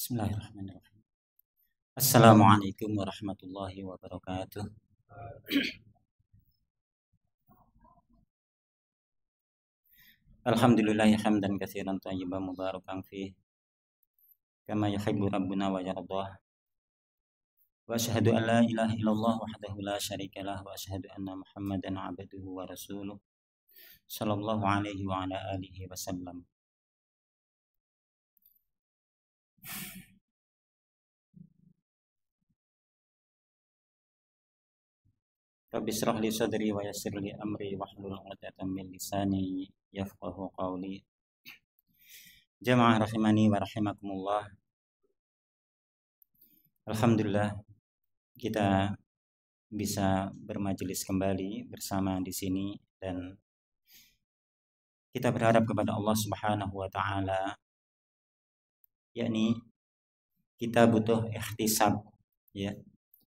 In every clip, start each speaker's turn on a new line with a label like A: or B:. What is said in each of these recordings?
A: Bismillahirrahmanirrahim. Assalamualaikum warahmatullahi wabarakatuh. Alhamdulillahi hamdan katsiran thayyiban mubarakan fih kama yuhibbu rabbuna wa yardah. Wa asyhadu an la ilaha illallah wahdahu la syarikalah wa asyhadu anna Muhammadan 'abduhu wa rasuluh sallallahu alaihi wa ala alihi wasallam. Rabbi shrah li sadri wa yassir li amri wahlul 'uqdatam min lisani yafqahu qawli. Jamaah rahimani wa rahimakumullah. Alhamdulillah kita bisa bermajelis kembali bersama di sini dan kita berharap kepada Allah Subhanahu wa taala, yakni kita butuh ikhtisab, ya.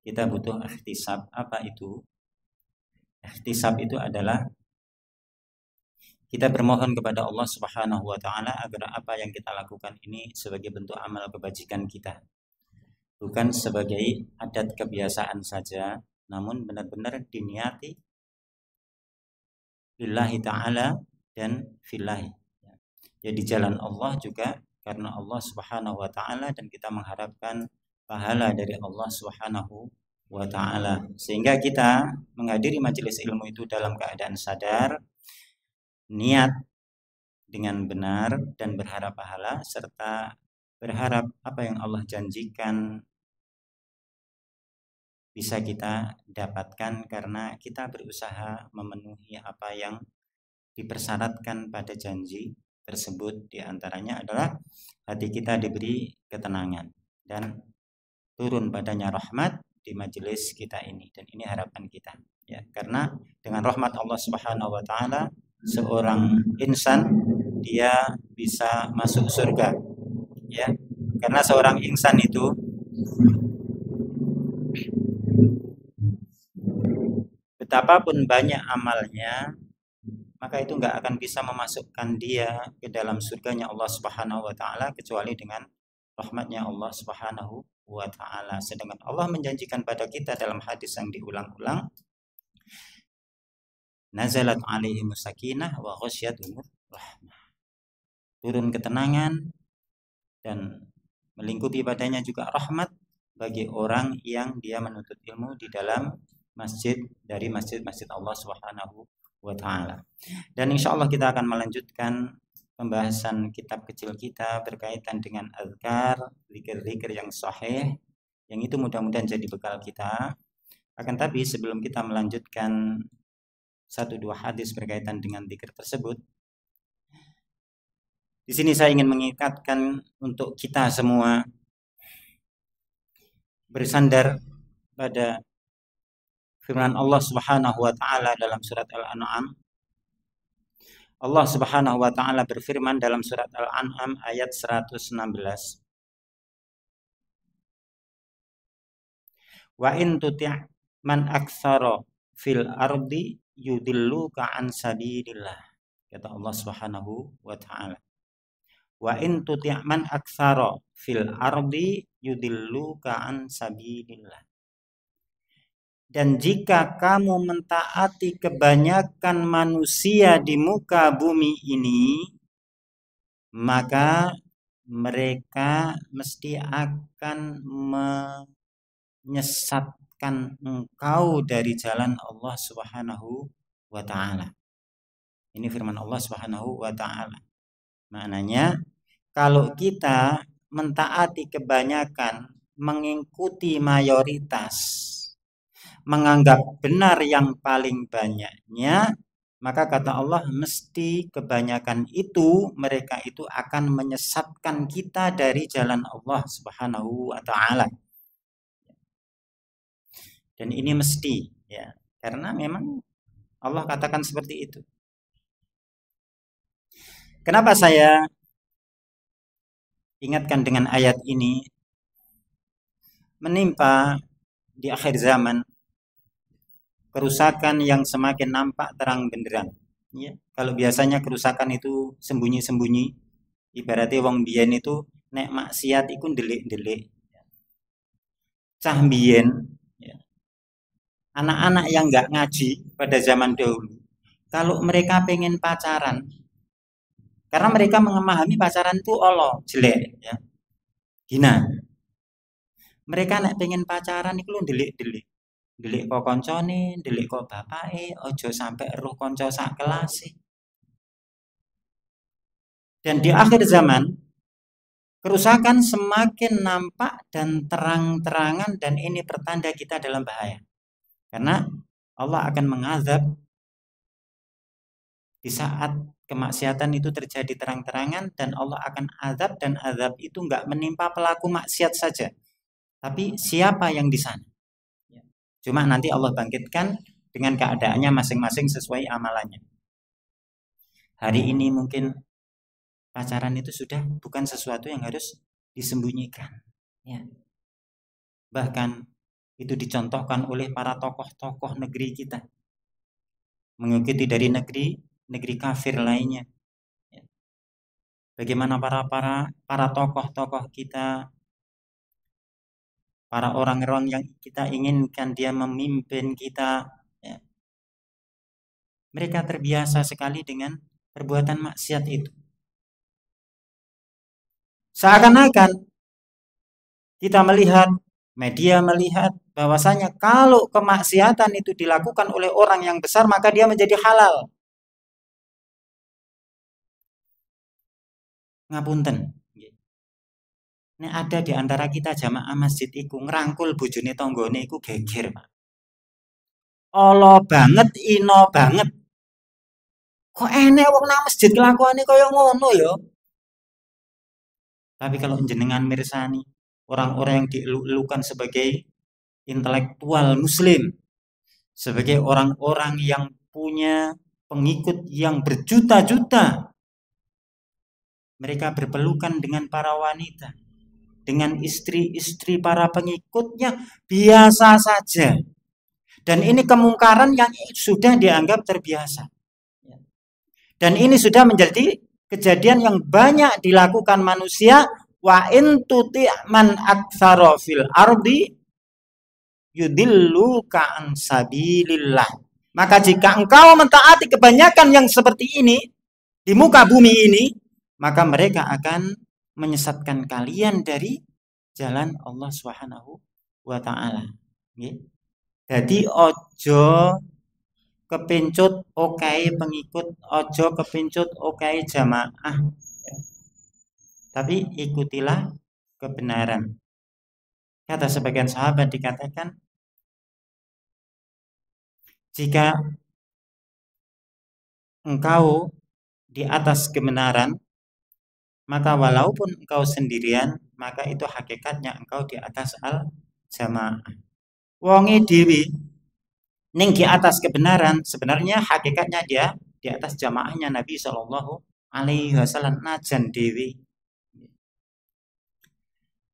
A: Kita butuh ikhtisab. Apa itu? Ikhtisab itu adalah kita bermohon kepada Allah Subhanahu wa taala agar apa yang kita lakukan ini sebagai bentuk amal kebajikan kita. Bukan sebagai adat kebiasaan saja, namun benar-benar diniati lillahi ta'ala dan fillahi. Jadi jalan Allah juga karena Allah Subhanahu wa ta'ala, dan kita mengharapkan pahala dari Allah Subhanahu wa ta'ala. Sehingga kita menghadiri majelis ilmu itu dalam keadaan sadar, niat dengan benar, dan berharap pahala, serta berharap apa yang Allah janjikan bisa kita dapatkan karena kita berusaha memenuhi apa yang dipersyaratkan pada janji tersebut. Di antaranya adalah hati kita diberi ketenangan dan turun padanya rahmat di majelis kita ini, dan ini harapan kita, ya, karena dengan rahmat Allah Subhanahu wa taala seorang insan dia bisa masuk surga, ya. Karena seorang insan itu betapapun banyak amalnya, maka itu nggak akan bisa memasukkan dia ke dalam surganya Allah Subhanahu wa taala kecuali dengan rahmatnya Allah Subhanahu wa taala. Sedangkan Allah menjanjikan pada kita dalam hadis yang diulang-ulang, nazalat alaihimus sakinah wa ghasyiyatuhumur rahmah. Turun ketenangan dan melingkupi padanya juga rahmat bagi orang yang dia menuntut ilmu di dalam masjid dari masjid-masjid Allah Subhanahu wa taala. Dan insya Allah kita akan melanjutkan pembahasan kitab kecil kita berkaitan dengan azkar, zikir-zikir yang sahih, yang itu mudah-mudahan jadi bekal kita. Akan tapi sebelum kita melanjutkan satu dua hadis berkaitan dengan zikir tersebut, di sini saya ingin mengingatkan untuk kita semua bersandar pada firman Allah Subhanahu wa taala dalam surat Al-An'am. Allah Subhanahu wa taala berfirman dalam surat Al-An'am ayat 116. Wa in tuti' man aktsara fil ardi yudilluka an sabilillah. Kata Allah Subhanahu wa taala. Wa in tuti' man aktsara fil ardi yudilluka an sabilillah. Dan jika kamu mentaati kebanyakan manusia di muka bumi ini, maka mereka mesti akan menyesatkan engkau dari jalan Allah Subhanahu wa taala. Ini firman Allah Subhanahu wa taala. Maknanya kalau kita mentaati kebanyakan, mengikuti mayoritas, menganggap benar yang paling banyaknya, maka kata Allah mesti kebanyakan itu mereka itu akan menyesatkan kita dari jalan Allah Subhanahu wa taala. Dan ini mesti, ya, karena memang Allah katakan seperti itu. Kenapa saya ingatkan dengan ayat ini? Menimpa di akhir zaman kerusakan yang semakin nampak terang benderang. Ya, kalau biasanya kerusakan itu sembunyi-sembunyi, ibaratnya wong biyen itu nek maksiat iku ndelik-ndelik. Cah biyen, ya, anak-anak yang nggak ngaji pada zaman dahulu, kalau mereka pengen pacaran, karena mereka memahami pacaran itu Allah jelek, ya, hina. Mereka nek pengen pacaran itu ndelik-ndelik. Delik kok koncone, delik kok bapake, ojo sampai roh konco sak kelas. Dan di akhir zaman kerusakan semakin nampak dan terang-terangan, dan ini pertanda kita dalam bahaya. Karena Allah akan mengazab di saat kemaksiatan itu terjadi terang-terangan, dan Allah akan azab, dan azab itu enggak menimpa pelaku maksiat saja, tapi siapa yang di sana. Cuma nanti Allah bangkitkan dengan keadaannya masing-masing sesuai amalannya. Hari ini mungkin pacaran itu sudah bukan sesuatu yang harus disembunyikan. Ya. Bahkan itu dicontohkan oleh para tokoh-tokoh negeri kita. Mengikuti dari negeri kafir lainnya. Ya. Bagaimana para tokoh-tokoh kita, para orang-orang yang kita inginkan dia memimpin kita, ya, mereka terbiasa sekali dengan perbuatan maksiat itu. Seakan-akan kita melihat, media melihat bahwasanya kalau kemaksiatan itu dilakukan oleh orang yang besar, maka dia menjadi halal. Ngapunten. Nek ada di antara kita jamaah masjid iku ngerangkul bojone tanggane iku geger, Pak. Allah banget, ino banget. Kok enek wong nang masjid kelakuane kaya ngono ya? Tapi kalau jenengan mirsani orang-orang yang dieluk-elukan sebagai intelektual muslim, sebagai orang-orang yang punya pengikut yang berjuta-juta, mereka berpelukan dengan para wanita, dengan istri-istri para pengikutnya, biasa saja. Dan ini kemungkaran yang sudah dianggap terbiasa. Dan ini sudah menjadi kejadian yang banyak dilakukan manusia. Wa in tuti' man aktsara fil ardi yudilluka an sabilillah. Maka jika engkau mentaati kebanyakan yang seperti ini di muka bumi ini, maka mereka akan menyesatkan kalian dari jalan Allah Subhanahu wa taala. Nggih. Jadi ojo kepincut okai pengikut, ojo kepincut okai jamaah. Tapi ikutilah kebenaran. Kata sebagian sahabat dikatakan, jika engkau di atas kebenaran, maka walaupun engkau sendirian, maka itu hakikatnya engkau di atas al-jamaah. Wonge dewi ning di atas kebenaran, sebenarnya hakikatnya dia di atas jamaahnya Nabi Shallallahu Alaihi Wasallam, najan dewi.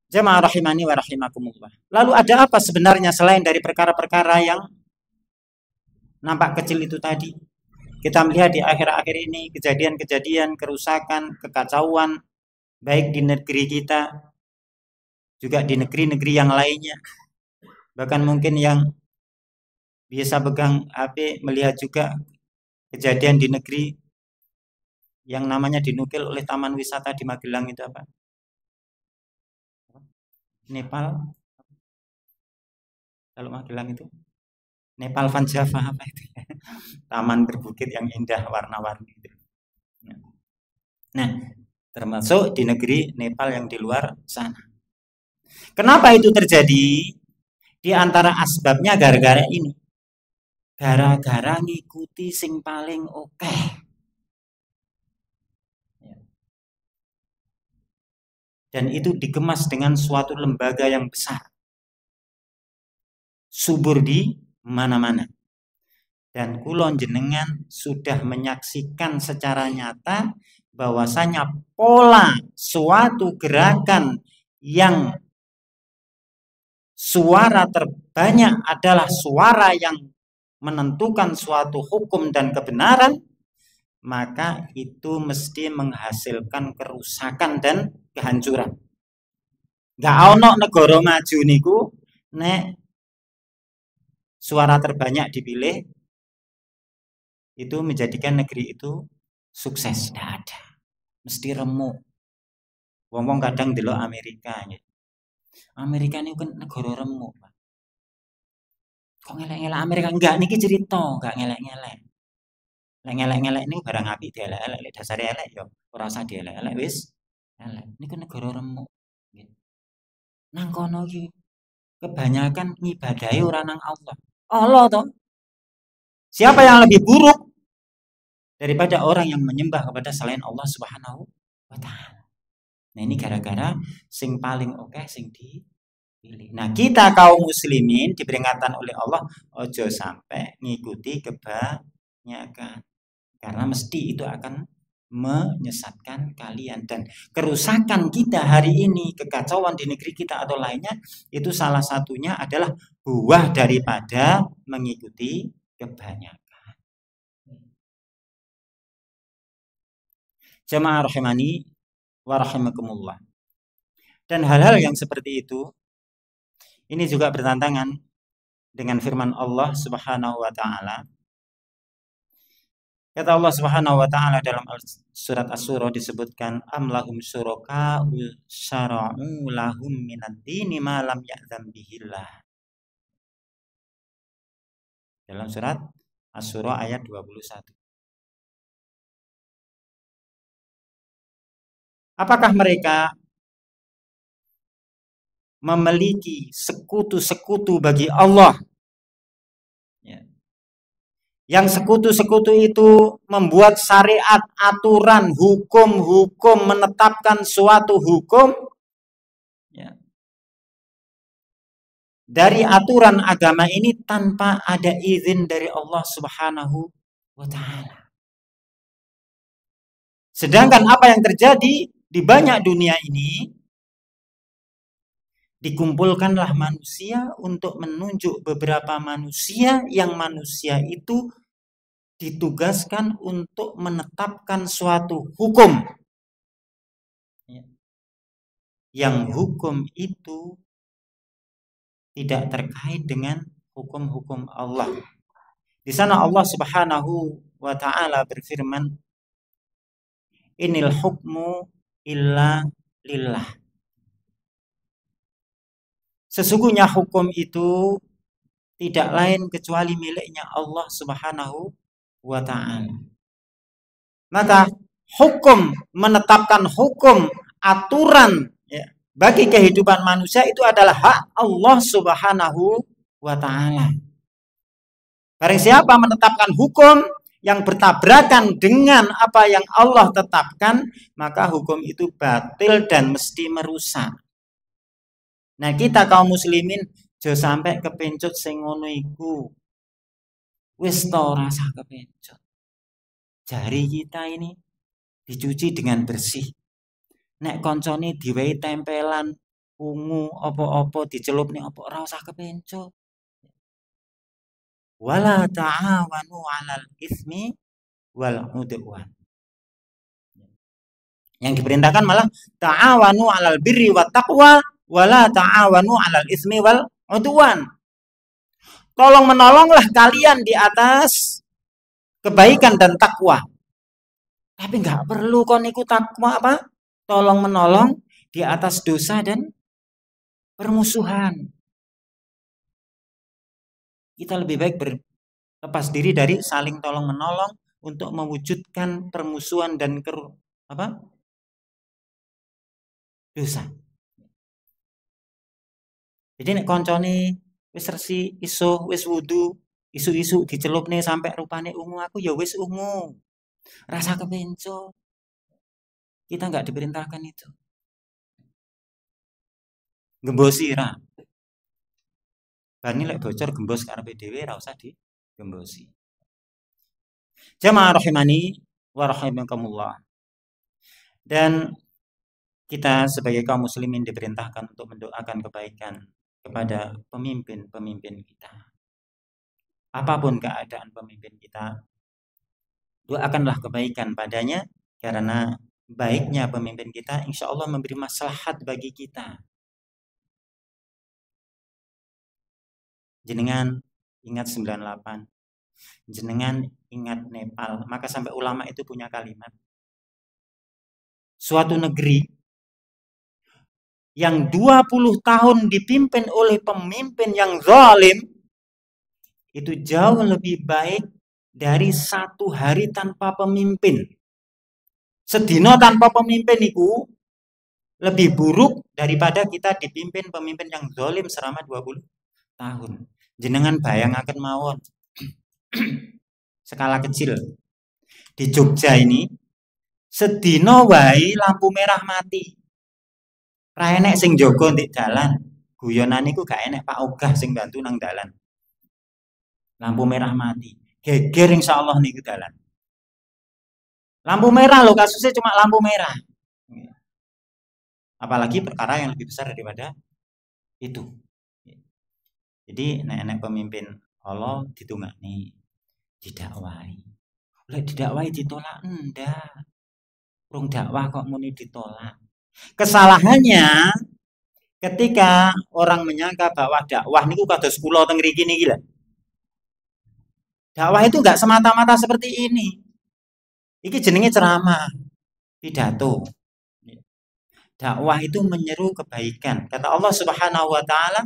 A: Jamaah rahimani wa rahimakumullah. Lalu ada apa sebenarnya selain dari perkara-perkara yang nampak kecil itu tadi? Kita melihat di akhir-akhir ini kejadian-kejadian, kerusakan, kekacauan, baik di negeri kita, juga di negeri-negeri yang lainnya. Bahkan mungkin yang biasa pegang HP melihat juga kejadian di negeri yang namanya dinukil oleh Taman Wisata di Magelang itu apa? Nepal. Kalau Magelang itu Nepal Van Java apa itu? Taman berbukit yang indah warna-warni itu. Nah, termasuk di negeri Nepal yang di luar sana. Kenapa itu terjadi? Di antara asbabnya gara-gara ini. Gara-gara ngikuti sing paling oke. Dan itu dikemas dengan suatu lembaga yang besar. Subur di mana-mana. Dan kulon jenengan sudah menyaksikan secara nyata bahwasanya pola suatu gerakan yang suara terbanyak adalah suara yang menentukan suatu hukum dan kebenaran, maka itu mesti menghasilkan kerusakan dan kehancuran. Gak ono negara maju niku nek suara terbanyak dipilih itu menjadikan negeri itu sukses. Tidak ada, mesti remuk. Wong-wong kadang delok Amerika. Amerika ini kan negara remuk. Kok ngelek-ngelek Amerika? Enggak, niki cerita, enggak ngelek-ngelek. Ngelek-ngelek ini barang apik dielek-elek, dasare elek yo ora usah dielek-elek wis. Elek. Niku negara remuk. Nang kono iki kebanyakan ngibadahi ora nang Allah. Allah toh. Siapa yang lebih buruk daripada orang yang menyembah kepada selain Allah Subhanahu wa taala? Nah, ini gara-gara sing paling oke sing dipilih. Nah, kita kaum muslimin diperingatkan oleh Allah ojo sampai ngikuti kebanyakan. Karena mesti itu akan menyesatkan kalian. Dan kerusakan kita hari ini, kekacauan di negeri kita atau lainnya, itu salah satunya adalah buah daripada mengikuti kebanyakan. Jamaah rahimani wa rahimakumullah. Dan hal-hal yang seperti itu, ini juga bertentangan dengan firman Allah Subhanahu wa taala. Kata Allah Subhanahu wa taala dalam surat Asy-Syura disebutkan am lahum syuraka syara'u lahum minad dini ma lam ya'zam bihillah. Dalam surat Asy-Syura ayat 21. Apakah mereka memiliki sekutu-sekutu bagi Allah? Yang sekutu-sekutu itu membuat syariat, aturan, hukum-hukum, menetapkan suatu hukum dari aturan agama ini tanpa ada izin dari Allah Subhanahu wa taala. Sedangkan apa yang terjadi di banyak dunia ini dikumpulkanlah manusia untuk menunjuk beberapa manusia yang manusia itu ditugaskan untuk menetapkan suatu hukum. Yang hukum itu tidak terkait dengan hukum-hukum Allah. Di sana Allah Subhanahu wa taala berfirman, "Inil hukmu illa lillah." Sesungguhnya hukum itu tidak lain kecuali miliknya Allah Subhanahu wa taala. Maka hukum, menetapkan hukum, aturan ya, bagi kehidupan manusia itu adalah hak Allah Subhanahu wa taala. Barang siapa menetapkan hukum yang bertabrakan dengan apa yang Allah tetapkan, maka hukum itu batil dan mesti merusak. Nah, kita kaum muslimin aja sampai kepencut sing ngono iku. Wis to rasa kepencut. Jari kita ini dicuci dengan bersih. Nek koncone diwehi tempelan ungu apa-apa dicelupne apa ora usah kepencut. Wala ta'awanu 'alal itsmi wal 'udwan. Yang diperintahkan malah ta'awanu 'alal birri wat taqwa wala ta'awanu 'alal itsmi wal 'udwan. Tolong menolonglah kalian di atas kebaikan dan takwa. Tapi nggak perlu kon ikut takwa apa? Tolong menolong di atas dosa dan permusuhan. Kita lebih baik berlepas diri dari saling tolong menolong untuk mewujudkan permusuhan dan dosa. Jadi nek koncone wis resi iso wis wudu isu-isu dicelupne sampai rupane ungu, aku ya wis ungu. Rasa kepencut. Kita nggak diperintahkan itu. Gembosi ra. Bani lek bocor gembos karepe dhewe ra usah digembosi. Jamaah rahimani wa rahimakumullah. Dan kita sebagai kaum muslimin diperintahkan untuk mendoakan kebaikan kepada pemimpin-pemimpin kita. Apapun keadaan pemimpin kita, doakanlah kebaikan padanya, karena baiknya pemimpin kita insya Allah memberi maslahat bagi kita. Jenengan ingat 98, jenengan ingat Nepal, maka sampai ulama itu punya kalimat, suatu negeri yang 20 tahun dipimpin oleh pemimpin yang zalim itu jauh lebih baik dari 1 hari tanpa pemimpin. Sedino tanpa pemimpin itu lebih buruk daripada kita dipimpin pemimpin yang zalim selama 20 tahun. Jenengan bayangaken mawon. Skala kecil. Di Jogja ini sedino wae lampu merah mati. Ra enek sing jaga ndek dalan. Guyonan niku gak enek Pak Ogah sing bantu nang dalan. Lampu merah mati. Geger insyaallah niku dalan. Lampu merah loh, kasusnya cuma lampu merah. Apalagi perkara yang lebih besar daripada itu. Jadi nek pemimpin Allah ditungani, didakwai. Lek didakwai ditolak ndak. Rung dakwah kok muni ditolak. Kesalahannya ketika orang menyangka bahwa dakwah niku kados kula teng mriki niki lho. Dakwah itu enggak semata-mata seperti ini. Iki jenenge ceramah, pidato. Dakwah itu menyeru kebaikan. Kata Allah Subhanahu wa taala,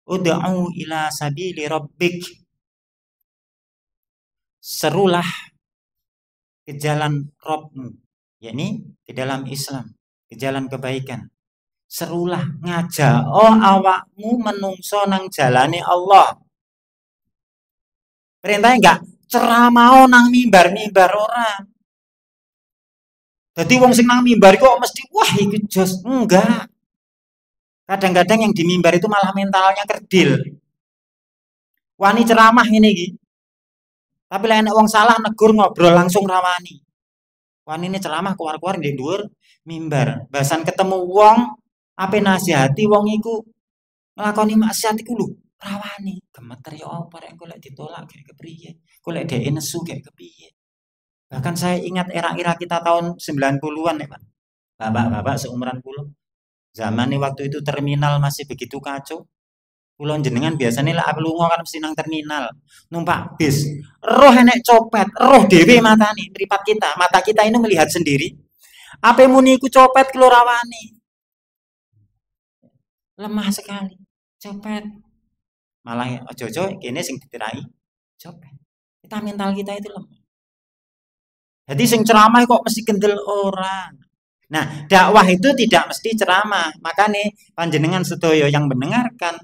A: "Ud'u ila sabili rabbik." Serulah ke jalan Rabbmu, yakni ke dalam Islam, ke jalan kebaikan. Serulah ngajak awakmu menungso nang jalane Allah. Perintahnya enggak ceramah nang mimbar-mimbar ora. Jadi wong sing nang mimbar kok mesti wah iki jos, enggak. Kadang-kadang yang di mimbar itu malah mentalnya kerdil. Wani ceramah ngene iki. Tapi lek nek wong salah negur ngobrol langsung rawani. Wani ini ceramah keluar-keluar ndek dhuwur mimbar. Bahasan ketemu wong, ape nasihati wong iku nglakoni maksiat iku lho, rawani. Gemeter ya apa rek golek ditolak kayak kepriye? Golek dhek nesu kayak kepiye? Bahkan saya ingat era-era kita tahun 90-an ya, Pak. Bapak-bapak seumuran kula. Zaman waktu itu terminal masih begitu kacau. Kula jenengan biasanya lah lunga kan mesti nang terminal, numpak bis. Roh enek copet, roh dhewe matane, mripat kita. Mata kita ini melihat sendiri. Apa muni iku copet kula rawani. Lemah sekali. Copet. Malah ojo-ojo kene sing ditirai copet. Kita mental kita itu lemah. Jadi sing ceramah kok mesti kendel orang. Nah, dakwah itu tidak mesti ceramah. Makanya panjenengan sedaya yang mendengarkan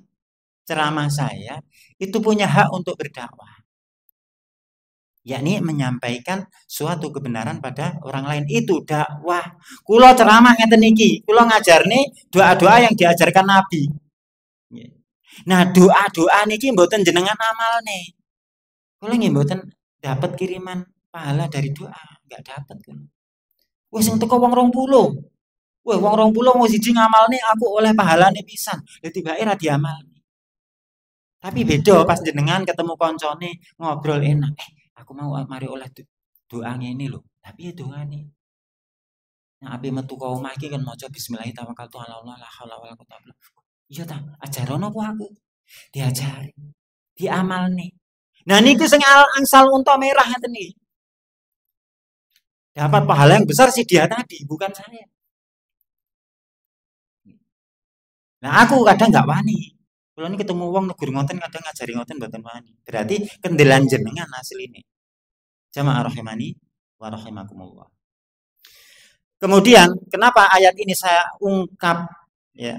A: ceramah saya itu punya hak untuk berdakwah. Yakni menyampaikan suatu kebenaran pada orang lain, itu dakwah. Kula ceramah ngeten iki, kula ngajarne doa-doa yang diajarkan Nabi. Nah, doa-doa niki mboten jenengan amalne. Kula nggih mboten dapat kiriman pahala dari doa, enggak dapat kan. Wis sing teko wong 20. Wah, wong 20 mau siji ngamalne aku oleh pahalane pisan. Lah tibake ra diamalne. Tapi beda pas jenengan ketemu koncone ngobrol enak. Aku mau mari oleh doa ngene lho. Tapi dongane. Nah, ape metu ka omah iki kan maca bismillahirrahmanirrahim tawakkaltu 'ala Allah la haula wala quwwata illa billah. Iya ta, ajarono apa aku? Diajari. Diamalne. Nah niku sing angsal unta merah ngeten iki. Dapat pahala yang besar sih dia tadi, bukan saya. Nah, aku kadang nggak wani. Kalau ini ketemu wong negur ngoten kadang ngajari ngoten mboten wani. Berarti kendelan jenengan asline. Jamaah rahimani wa rahimakumullah. Kemudian, kenapa ayat ini saya ungkap ya?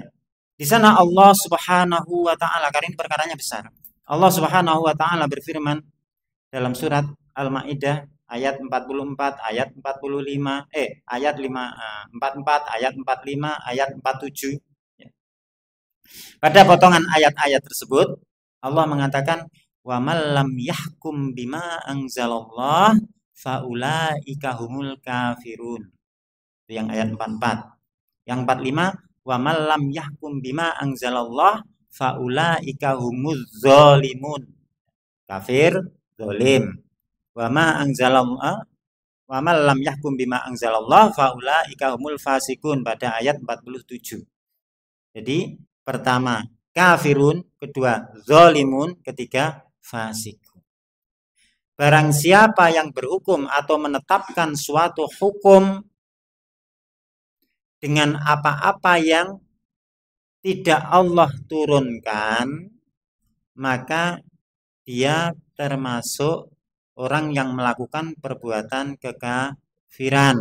A: Di sana Allah Subhanahu wa taala, karena ini perkaranya besar. Allah Subhanahu wa taala berfirman dalam surat Al-Maidah ayat 44, ayat 45, ayat 44, ayat 45, ayat 47. Pada potongan ayat-ayat tersebut Allah mengatakan wa man lam yahkum bima anzalallah faulaika humul kafirun. Itu yang ayat 44. Yang 45 wa man lam yahkum bima anzalallah faulaika humuz zalimun. Kafir, zalim. Wa ma anzalallah wa man lam yahkum bima anzalallah faulaika humul fasikun pada ayat 47. Jadi pertama kafirun, kedua zalimun, ketiga fasikun. Barang siapa yang berhukum atau menetapkan suatu hukum dengan apa-apa yang tidak Allah turunkan, maka dia termasuk orang yang melakukan perbuatan kekafiran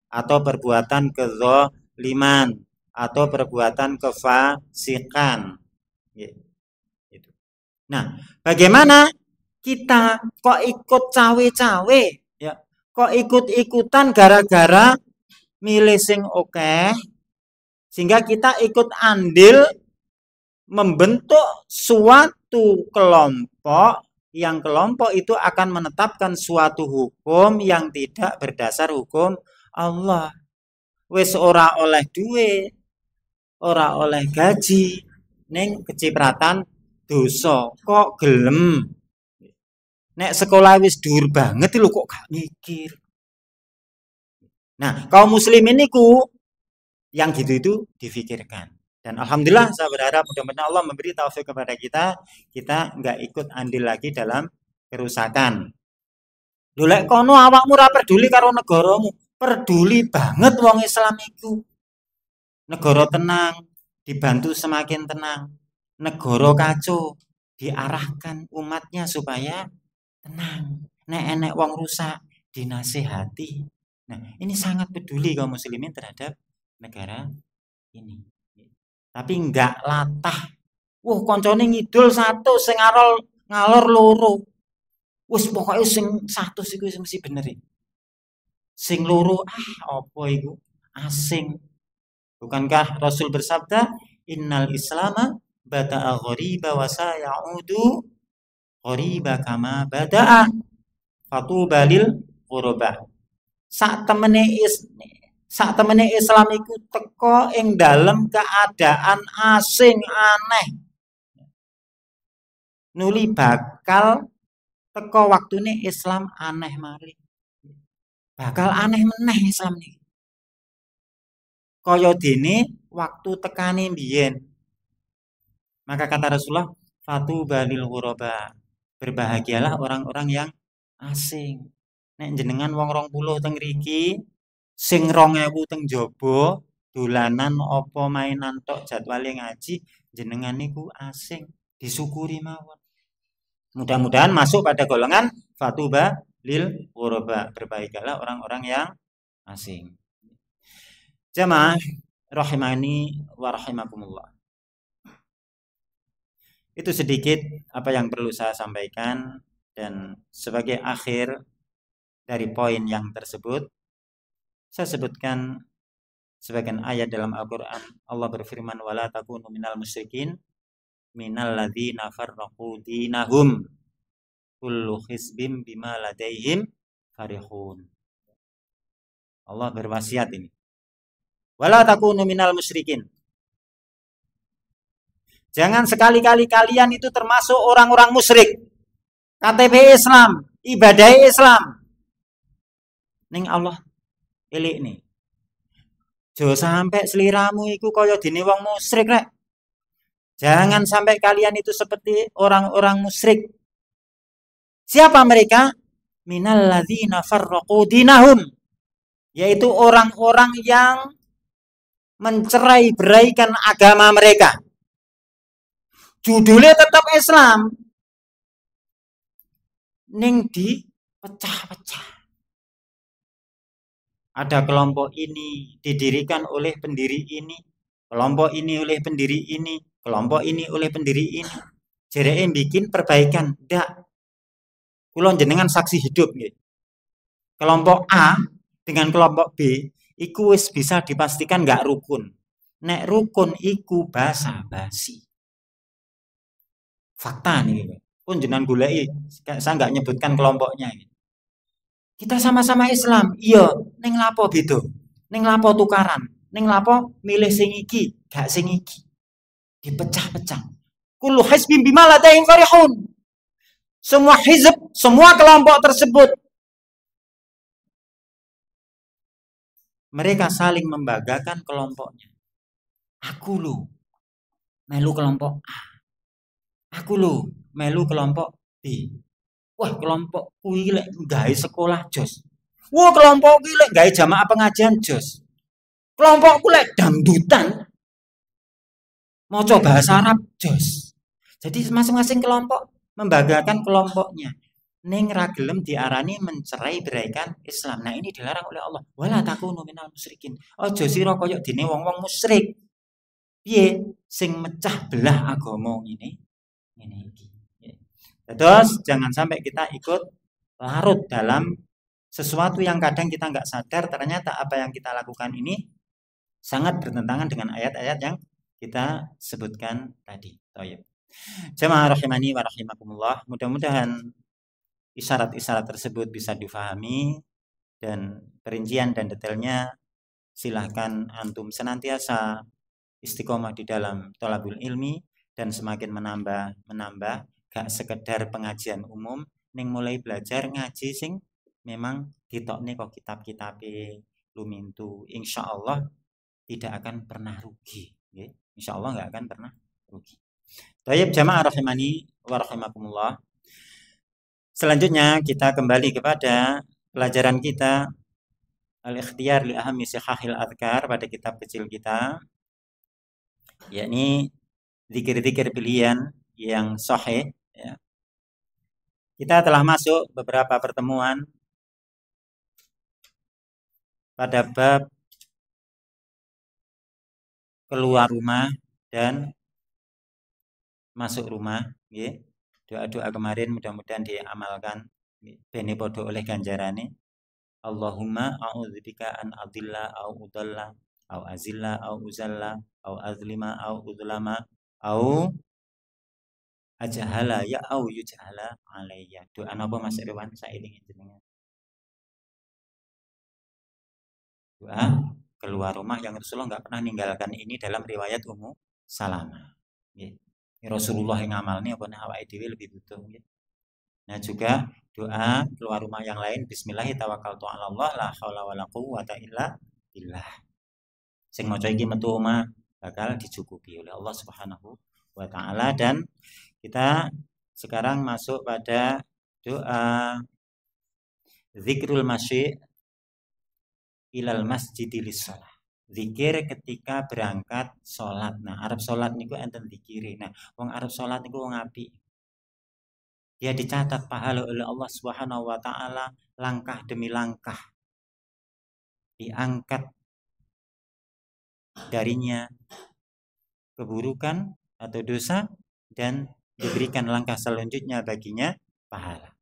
A: atau perbuatan kezaliman atau perbuatan kefasikan. Nah, bagaimana kita kok ikut cawe-cawe, ya? Kok ikut-ikutan gara-gara milih sing oke, sehingga kita ikut andil membentuk suatu kelompok yang kelompok itu akan menetapkan suatu hukum yang tidak berdasar hukum Allah. Wis ora oleh duit, ora oleh gaji, ning kecipratan dosa. Kok gelem? Nek sekolah wis dhuwur banget lho kok gak mikir. Nah, kaum muslimin niku yang gitu itu difikirkan. Dan alhamdulillah saya berharap mudah-mudahan Allah memberi taufik kepada kita nggak ikut andil lagi dalam kerusakan. Lho lek kono awakmu ora peduli karo negaramu, peduli banget wong Islam iku. Negara tenang, dibantu semakin tenang. Negara kacau, diarahkan umatnya supaya tenang. Nek enek wong rusak, dinasehati. Nah, ini sangat peduli kaum muslimin terhadap negara ini. Tapi enggak latah. Wah, koncone ngidul satu, sing ngalor loro. Wis pokoke sing satu iku mesti bener iki. Sing loro apa iku? Asing. Bukankah Rasul bersabda, "Innal Islama bada'a ghariba wa sayaudu ghariba kama bada'a. Fatuba lil ghuraba." Sak temene Sak temene Islam iku teko ing dalem keadaan asing aneh. Nuli bakal teko waktune Islam aneh mari. Bakal aneh meneh Islam niki. Kaya dene waktu tekane mbiyen. Maka kata Rasulullah, "Fatu balil ghuraba." Berbahagialah orang-orang yang asing. Nek jenengan wong 20 teng mriki, sing 2000 teng jaba, dolanan apa mainan tok jadwale ngaji, jenengan niku asing, disyukuri mawon. Mudah-mudahan masuk pada golongan fatuba lil ghuraba. Berbahagialah orang-orang yang asing. Jamaah rahimani wa rahimakumullah. Itu sedikit apa yang perlu saya sampaikan, dan sebagai akhir dari poin yang tersebut saya sebutkan sebagian ayat dalam Al-Qur'an. Allah berfirman, wala takunu minal musyrikin minal ladzina farraqu dinahum kullu hizbim bima ladaihim farihun. Allah berwasiat ini, wala takunu minal musyrikin. Jangan sekali-kali kalian itu termasuk orang-orang musyrik. KTP Islam, ibadah Islam. Ning Allah elik nih. Jo sampai seliramu iku kaya dene wong musyrik rek. Jangan sampai kalian itu seperti orang-orang musyrik. Siapa mereka? Minal ladzina farraqu dinahum. Yaitu orang-orang yang mencerai-beraikan agama mereka. Judulnya tetap Islam, ning dipecah-pecah. Ada kelompok ini didirikan oleh pendiri ini, kelompok ini oleh pendiri ini, kelompok ini oleh pendiri ini. Jereke bikin perbaikan, ndak. Kula jenengan saksi hidup nggih. Kelompok A dengan kelompok B iku wis bisa dipastikan nggak rukun. Nek rukun iku basa-basi. Fakta nih, pun jenengan goleki, saya nggak nyebutkan kelompoknya. Kita sama-sama Islam, iya. Neng lapo beda, neng lapo tukaran, neng lapo milih sing iki, gak sing iki, dipecah-pecah. Kullu hizbin bima ladaihim farihun. Semua hizb, semua kelompok tersebut, mereka saling membanggakan kelompoknya. Aku lo melu kelompok A. Aku lo melu kelompok B. Wah, kelompok kuwi lek gawe sekolah jos. Wah, kelompok kuwi lek gawe jamaah pengajian jos. Kelompokku lek dangdutan maca bahasa Arab jos. Jadi masing-masing kelompok membanggakan kelompoknya. Ning ra gelem diarani mencerai-beraikan Islam. Nah, ini dilarang oleh Allah. Wala takunu minal musyrikin. Aja sira kaya dene wong-wong musyrik. Piye sing mecah belah agama ini iki. Terus jangan sampai kita ikut larut dalam sesuatu yang kadang kita nggak sadar ternyata apa yang kita lakukan ini sangat bertentangan dengan ayat-ayat yang kita sebutkan tadi. Thayyib. Jamaah rahimani wa rahimakumullah, mudah-mudahan isyarat-isyarat tersebut bisa difahami, dan perincian dan detailnya silahkan antum senantiasa istiqomah di dalam thalabul ilmi dan semakin menambah gak sekedar pengajian umum, ning mulai belajar ngaji sing memang ditokne kok kitab-kitabe lumintu, insyaallah tidak akan pernah rugi, nggih. Insyaallah enggak akan pernah rugi. Thayyib jamaah rahimani wa rahimakumullah. Selanjutnya kita kembali kepada pelajaran kita al-ikhtiyar li ahammi sihahil adhkar pada kitab kecil kita, yakni zikir-zikir pilihan yang sahih ya. Kita telah masuk beberapa pertemuan pada bab keluar rumah dan masuk rumah, nggih. Doa-doa kemarin mudah-mudahan diamalkan bene podo oleh ganjarane. Allahumma a'udzubika an adilla au udalla au azilla au uzalla au azlima au udlama au ajahala ya au yujhala alayya. Doa napa Mas Irwan saeling jenengan? Doa keluar rumah yang Rasulullah nggak pernah meninggalkan ini dalam riwayat Ummu Salamah. Rasulullah yang ngamalnya apa awake dhewe lebih butuh. Nah juga doa keluar rumah yang lain bismillahirrahmanirrahim la haula wala quwwata illa billah. Sing maca iki metu omah bakal dicukupi oleh Allah Subhanahu wa taala. Dan kita sekarang masuk pada doa zikrul masyi ilal masjidi lis-shalah. Zikir ketika berangkat sholat. Nah, arep sholat niku enten zikire. Nah, wong arep sholat niku wong apik. Dia dicatat pahala oleh Allah Subhanahu wa taala langkah demi langkah. Diangkat darinya keburukan atau dosa dan diberikan langkah selanjutnya baginya pahala.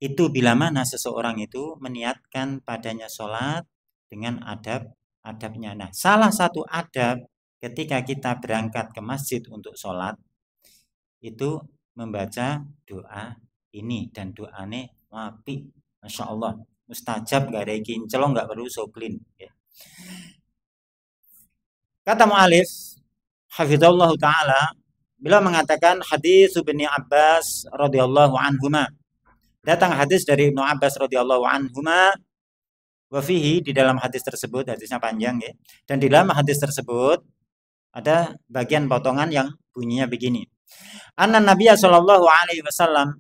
A: Itu bila mana seseorang itu meniatkan padanya sholat dengan adabnya. Nah, salah satu adab ketika kita berangkat ke masjid untuk sholat itu membaca doa ini, dan doanya wapi, masya Allah, mustajab, gak ada kinclong, gak perlu soklin. Kata mu'alif hafizallahu ta'ala, beliau mengatakan hadis Ibnu Abbas radhiyallahu anhuma. Datang hadis dari Ibnu Abbas radhiyallahu anhuma, wa fihi, di dalam hadis tersebut, hadisnya panjang ya. Dan di dalam hadis tersebut ada bagian potongan yang bunyinya begini. Anna Nabiya sallallahu alaihi wasallam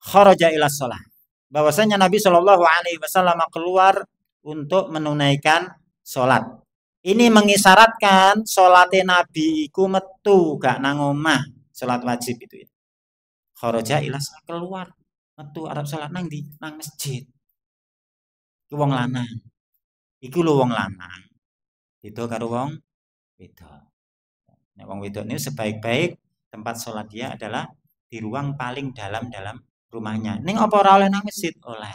A: kharaja ila shalah. Bahwasanya Nabi sallallahu alaihi wasallam keluar untuk menunaikan salat. Ini mengisyaratkan salatnya Nabi iku metu gak nang omah, salat wajib itu ya. Kharaja ila shalah, keluar metu arep salat nang ndi? Nang masjid. Iku wong lanang. Iku lho wong lanang. Itu karo wong wedok. Nek wong wedok ini sebaik-baik tempat sholat dia adalah di ruang paling dalam rumahnya. Ning apa ora oleh nang masjid? Oleh.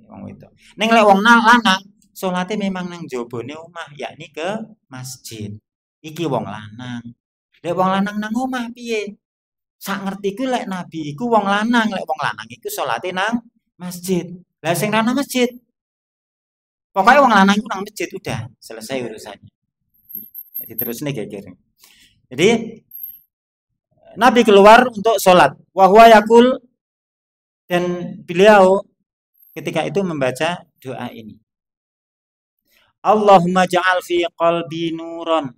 A: Wong wedok. Ning lek wong lanang sholatnya memang nang jobone omah, yakni ke masjid. Iki wong lanang. Lek wong lanang nang omah piye? Sak ngertiku lek Nabi iku wong lanang, lek wong lanang iku sholatnya nang masjid. Lah sing nang masjid, pokoknya wong lanang iku nang masjid, udah selesai urusannya. Jadi terus nih kayak. Jadi Nabi keluar untuk sholat. Wahwa yakul, dan beliau ketika itu membaca doa ini. Allahumma ja'al fi qalbi nuran,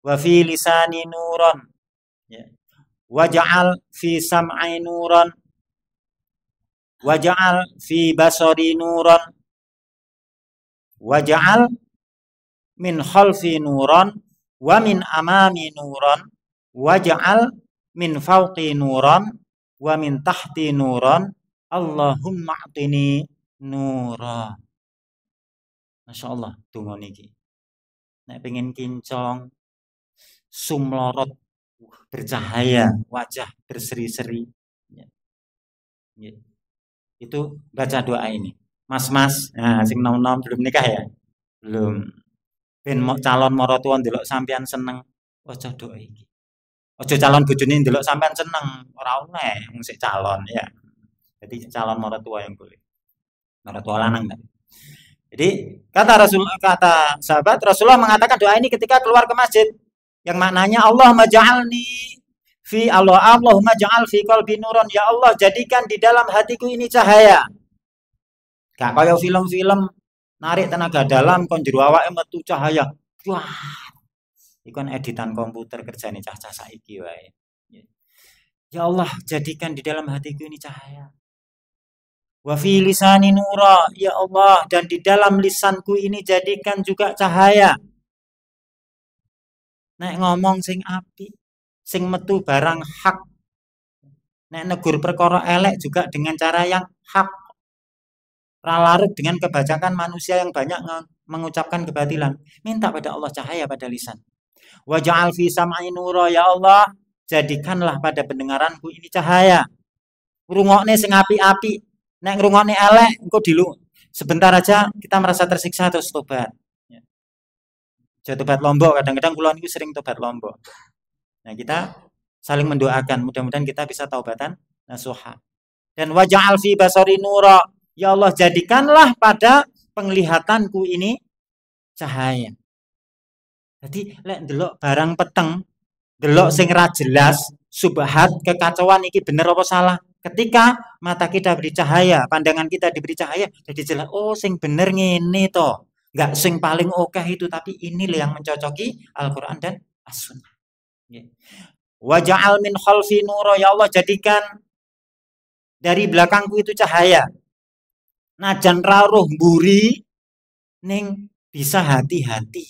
A: wa fi lisani nuran, wa ja'al fi sam'i nuran, wa ja'al fi basari nuran, wa ja'al min khalfi nuran, wa min amami nuran, waj'al min fawqi nuran, wa min tahti nuran, Allahumma a'tini nura. Masya Allah, tunggu niki. Nek pengen kincong, sumlorot, bercahaya, wajah berseri-seri. Itu baca doa ini. Mas-mas, nah sing nom-nom belum nikah ya? Belum. Ben calon maratuwa ndelok sampean seneng, waca doa iki. Aja calon bojone ndelok sampean seneng, ora oleh wong sik calon ya. Jadi calon maratuwa yang boleh. Maratuwa lanang kan. Jadi kata sahabat, Rasulullah mengatakan doa ini ketika keluar ke masjid, yang maknanya Allahumma ja'alni fi Allahumma ja'al fi qalbi nuran, ya Allah jadikan di dalam hatiku ini cahaya. Gak kaya film-film narik tenaga dalam kon jero awake metu cahaya. Wah. Iku kan editan komputer kerjane cah-cah saiki wae. Ya Allah, jadikan di dalam hatiku ini cahaya. Wa fi lisani nura, ya Allah, dan di dalam lisanku ini jadikan juga cahaya. Nek ngomong sing apik, sing metu barang hak. Nek negur perkara elek juga dengan cara yang hak. Larut dengan kebajakan manusia yang banyak mengucapkan kebatilan. Minta pada Allah cahaya pada lisan. Wa ja'al fi sam'i nura, ya Allah, jadikanlah pada pendengaranku ini cahaya. Ngrungokne sing apik-apik. Nek ngrungokne elek engko dilu. Sebentar aja kita merasa tersiksa terus tobat. Tobat lombok, kadang-kadang kula niku sering tobat lombok. Nah, kita saling mendoakan, mudah-mudahan kita bisa taubatan nasuha. Dan wa ja'al fi basari nura, ya Allah jadikanlah pada penglihatanku ini cahaya. Jadi lek ndelok barang peteng, delok sing ra jelas, subhat, kekacauan iki bener apa salah. Ketika mata kita beri cahaya, pandangan kita diberi cahaya, jadi jelas, oh sing bener ngene toh. Enggak sing paling oke itu, tapi ini yang mencocoki Al-Qur'an dan As-Sunnah. Waja'al min khalfi nura, ya Allah jadikan dari belakangku itu cahaya. Najan raruh mburi ning bisa hati-hati.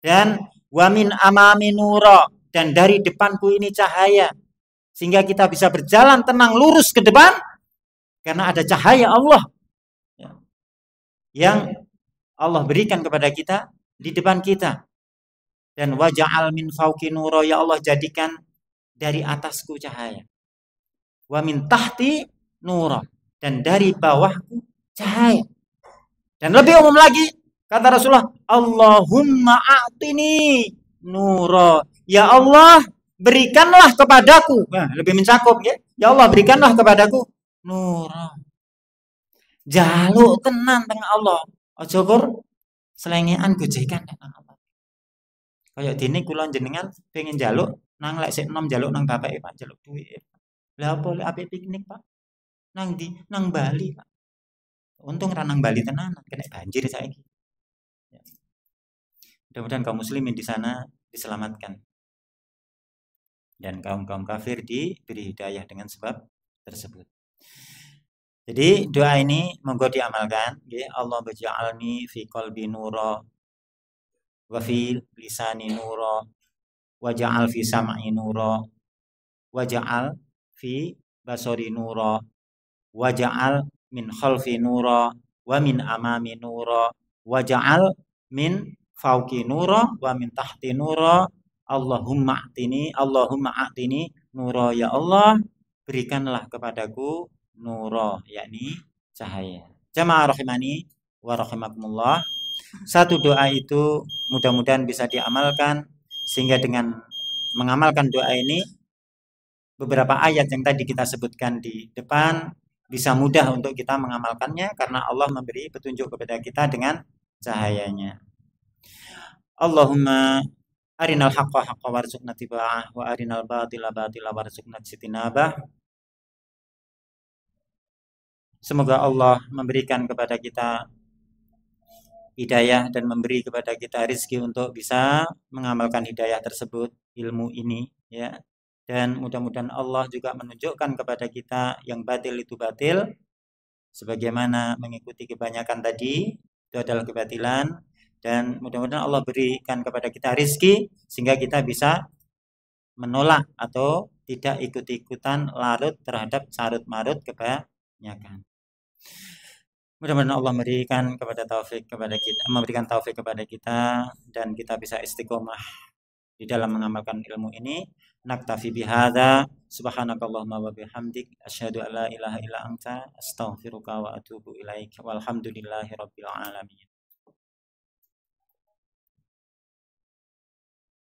A: Dan wamin amami nura, dan dari depanku ini cahaya, sehingga kita bisa berjalan tenang lurus ke depan karena ada cahaya Allah yang Allah berikan kepada kita di depan kita. Dan waja'al min fauqi nura, ya Allah jadikan dari atasku cahaya. Wa min tahti nura, dan dari bawahku cahaya. Dan lebih umum lagi kata Rasulullah, Allahumma a'tini nura, ya Allah berikanlah kepadaku. Nah, lebih mencakup ya. Ya Allah berikanlah kepadaku nura. Jaluk tenan teng Allah. Aja kur selengean gojekan nang Allah. Kayak dene kula jenengan pengen jaluk nang lek sik enom jaluk nang bapake Pak, jaluk duit. Lah apa lek ape piknik Pak? Nang di nang Bali Pak. Untung ra nang Bali tenan, kena banjir saiki. Mudah-mudahan kaum muslimin di sana diselamatkan. Dan kaum-kaum kafir diberi hidayah dengan sebab tersebut. Jadi doa ini monggo diamalkan. Allah baj'alni fi qalbi nura wa fi lisani nura waj'al fi sam'i nura waj'al fi basari nura waj'al min khalfi nura wa min amami nura waj'al min fauqi nura wa min tahti nura. Allahumma a'tini nura, ya Allah berikanlah kepadaku nura, yakni cahaya. Jamaah rahimani wa rahimakumullah. Satu doa itu mudah-mudahan bisa diamalkan, sehingga dengan mengamalkan doa ini beberapa ayat yang tadi kita sebutkan di depan bisa mudah untuk kita mengamalkannya karena Allah memberi petunjuk kepada kita dengan cahayanya. Allahumma arinal haqqa haqqa warzuqna tiba'ah wa arinal batila batila warzuqna ijtinabah. Semoga Allah memberikan kepada kita hidayah dan memberi kepada kita rezeki untuk bisa mengamalkan hidayah tersebut, ilmu ini ya. Dan mudah-mudahan Allah juga menunjukkan kepada kita yang batil itu batil, sebagaimana mengikuti kebanyakan tadi itu adalah kebatilan. Dan mudah-mudahan Allah berikan kepada kita rezeki sehingga kita bisa menolak atau tidak ikut-ikutan larut terhadap carut marut kebanyakan. Mudah-mudahan Allah memberikan taufik kepada kita dan kita bisa istiqomah di dalam mengamalkan ilmu ini. Naktafi bihadza, subhanakallahumma wa bihamdik, asyhadu an la ilaha illa anta, astaghfiruka wa atubu ilaik. Walhamdulillahirabbil alamin.